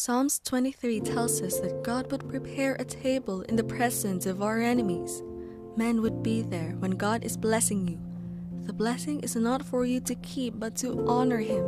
Psalms 23 tells us that God would prepare a table in the presence of our enemies. Men would be there when God is blessing you. The blessing is not for you to keep but to honor Him.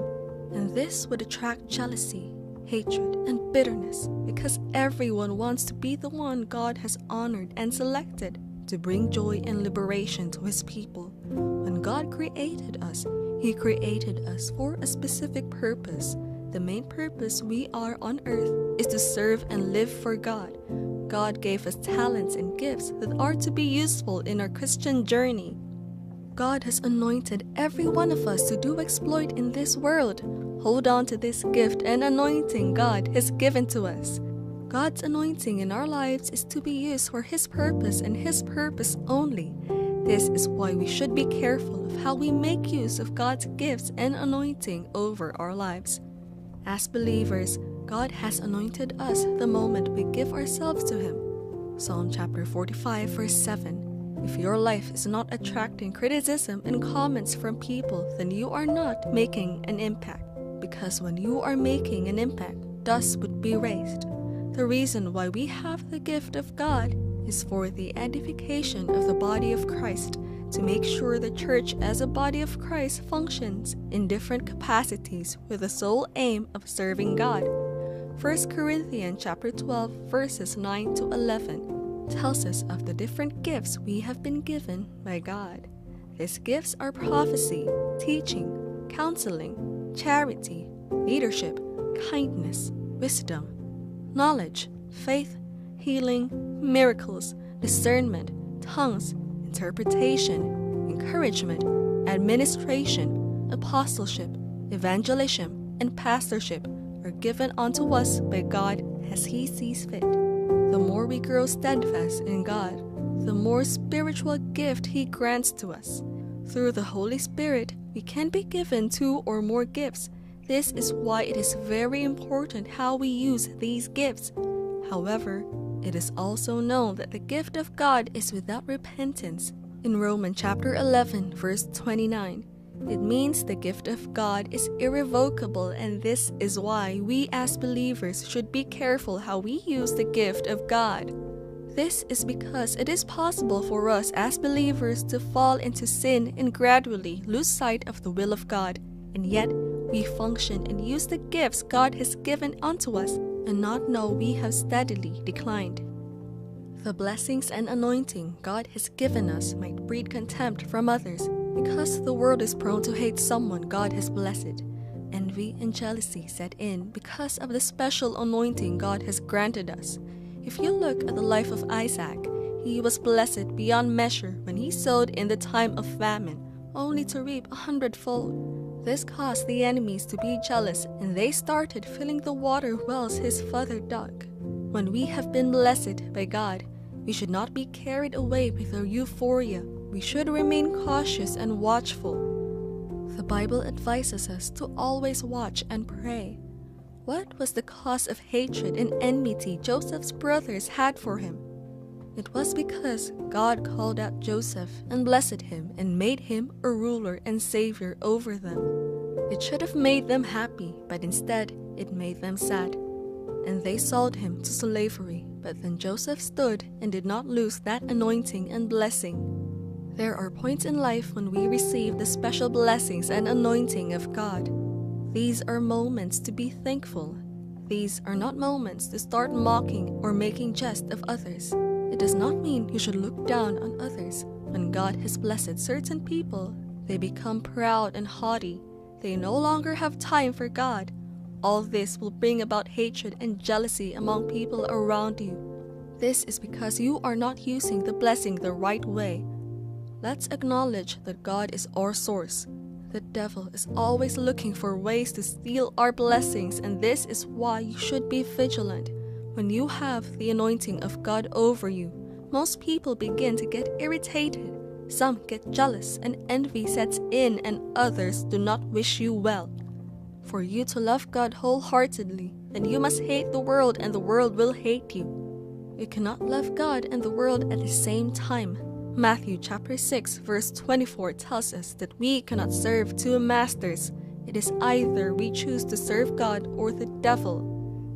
And this would attract jealousy, hatred, and bitterness because everyone wants to be the one God has honored and selected to bring joy and liberation to His people. When God created us, He created us for a specific purpose. The main purpose we are on earth is to serve and live for God. God gave us talents and gifts that are to be useful in our Christian journey. God has anointed every one of us to do exploit in this world. Hold on to this gift and anointing God has given to us. God's anointing in our lives is to be used for His purpose and His purpose only. This is why we should be careful of how we make use of God's gifts and anointing over our lives. As believers, God has anointed us the moment we give ourselves to Him. Psalm chapter 45 verse 7. If your life is not attracting criticism and comments from people, then you are not making an impact. Because when you are making an impact, dust would be raised. The reason why we have the gift of God is for the edification of the body of Christ, to make sure the church as a body of Christ functions in different capacities with the sole aim of serving God. 1 Corinthians chapter 12 verses 9 to 11 tells us of the different gifts we have been given by God. These gifts are prophecy, teaching, counseling, charity, leadership, kindness, wisdom, knowledge, faith, healing, miracles, discernment, tongues, interpretation, encouragement, administration, apostleship, evangelism, and pastorship are given unto us by God as He sees fit. The more we grow steadfast in God, the more spiritual gift He grants to us. Through the Holy Spirit, we can be given 2 or more gifts. This is why it is very important how we use these gifts. However, it is also known that the gift of God is without repentance. In Romans chapter 11 verse 29, it means the gift of God is irrevocable, and this is why we as believers should be careful how we use the gift of God. This is because it is possible for us as believers to fall into sin and gradually lose sight of the will of God, and yet we function and use the gifts God has given unto us and not know we have steadily declined. The blessings and anointing God has given us might breed contempt from others because the world is prone to hate someone God has blessed. Envy and jealousy set in because of the special anointing God has granted us. If you look at the life of Isaac, he was blessed beyond measure when he sowed in the time of famine, only to reap 100-fold. This caused the enemies to be jealous, and they started filling the water wells his father dug. When we have been blessed by God, we should not be carried away with our euphoria. We should remain cautious and watchful. The Bible advises us to always watch and pray. What was the cause of hatred and enmity Joseph's brothers had for him? It was because God called out Joseph and blessed him and made him a ruler and savior over them. It should have made them happy, but instead it made them sad. And they sold him to slavery, but then Joseph stood and did not lose that anointing and blessing. There are points in life when we receive the special blessings and anointing of God. These are moments to be thankful. These are not moments to start mocking or making jest of others. It does not mean you should look down on others. When God has blessed certain people, they become proud and haughty. They no longer have time for God. All this will bring about hatred and jealousy among people around you. This is because you are not using the blessing the right way. Let's acknowledge that God is our source. The devil is always looking for ways to steal our blessings, and this is why you should be vigilant. When you have the anointing of God over you, most people begin to get irritated. Some get jealous and envy sets in, and others do not wish you well. For you to love God wholeheartedly, then you must hate the world, and the world will hate you. You cannot love God and the world at the same time. Matthew chapter 6 verse 24 tells us that we cannot serve 2 masters. It is either we choose to serve God or the devil.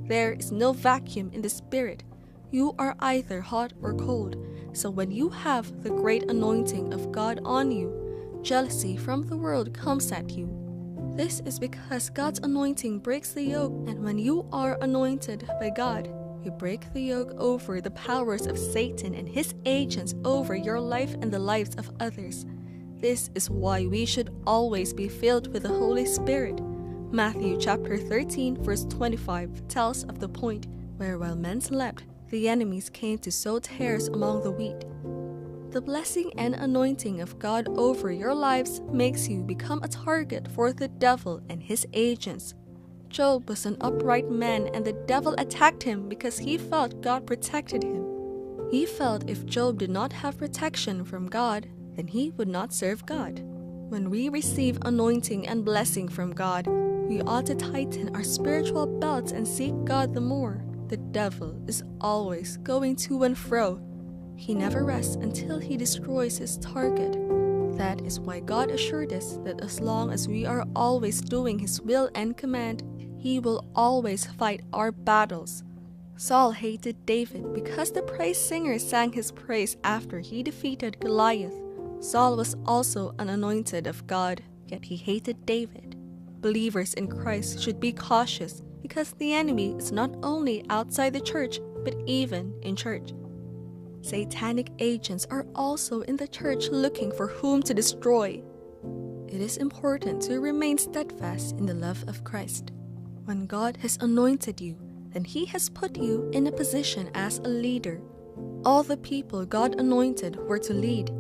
There is no vacuum in the spirit. You are either hot or cold. So when you have the great anointing of God on you, jealousy from the world comes at you. This is because God's anointing breaks the yoke, and when you are anointed by God, you break the yoke over the powers of Satan and his agents over your life and the lives of others. This is why we should always be filled with the Holy Spirit. Matthew chapter 13 verse 25 tells of the point where while men slept, the enemies came to sow tares among the wheat. The blessing and anointing of God over your lives makes you become a target for the devil and his agents. Job was an upright man, and the devil attacked him because he felt God protected him. He felt if Job did not have protection from God, then he would not serve God. When we receive anointing and blessing from God, we ought to tighten our spiritual belts and seek God the more. The devil is always going to and fro. He never rests until he destroys his target. That is why God assured us that as long as we are always doing his will and command, he will always fight our battles. Saul hated David because the praise singer sang his praise after he defeated Goliath. Saul was also an anointed of God, yet he hated David. Believers in Christ should be cautious because the enemy is not only outside the church, but even in church. Satanic agents are also in the church looking for whom to destroy. It is important to remain steadfast in the love of Christ. When God has anointed you, then he has put you in a position as a leader. All the people God anointed were to lead,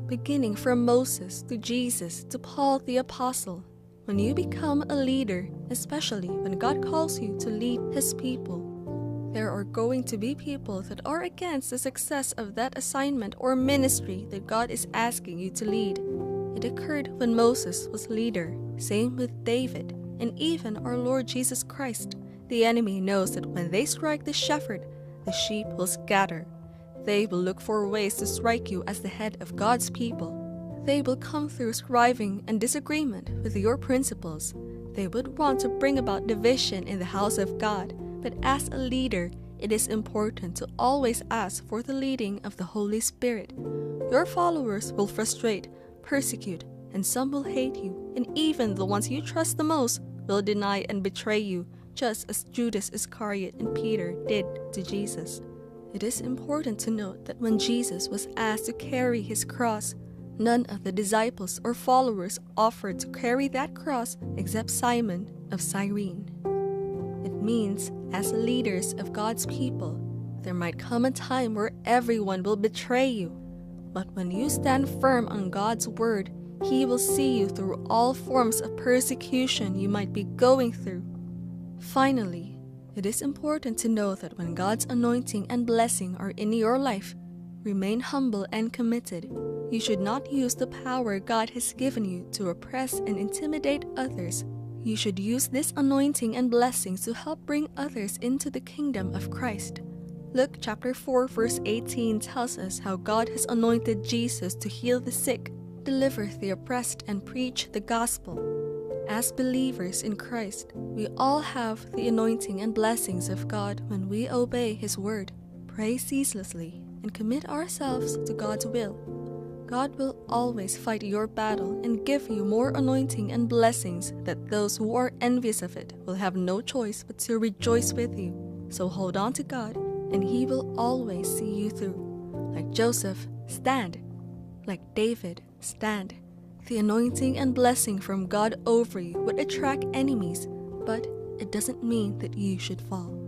beginning from Moses to Jesus to Paul the Apostle. When you become a leader, especially when God calls you to lead his people, there are going to be people that are against the success of that assignment or ministry that God is asking you to lead. It occurred when Moses was leader, same with David, and even our Lord Jesus Christ. The enemy knows that when they strike the shepherd, the sheep will scatter. They will look for ways to strike you as the head of God's people. They will come through striving and disagreement with your principles. They would want to bring about division in the house of God. But as a leader, it is important to always ask for the leading of the Holy Spirit. Your followers will frustrate, persecute, and some will hate you, and even the ones you trust the most will deny and betray you, just as Judas Iscariot and Peter did to Jesus. It is important to note that when Jesus was asked to carry his cross, none of the disciples or followers offered to carry that cross except Simon of Cyrene. It means, as leaders of God's people, there might come a time where everyone will betray you. But when you stand firm on God's word, he will see you through all forms of persecution you might be going through. Finally, it is important to know that when God's anointing and blessing are in your life, remain humble and committed. You should not use the power God has given you to oppress and intimidate others. You should use this anointing and blessings to help bring others into the kingdom of Christ. Luke chapter 4 verse 18 tells us how God has anointed Jesus to heal the sick, deliver the oppressed, and preach the gospel. As believers in Christ, we all have the anointing and blessings of God when we obey his word, pray ceaselessly, and commit ourselves to God's will. God will always fight your battle and give you more anointing and blessings that those who are envious of it will have no choice but to rejoice with you. So hold on to God, and he will always see you through. Like Joseph, stand. Like David, stand. The anointing and blessing from God over you would attract enemies, but it doesn't mean that you should fall.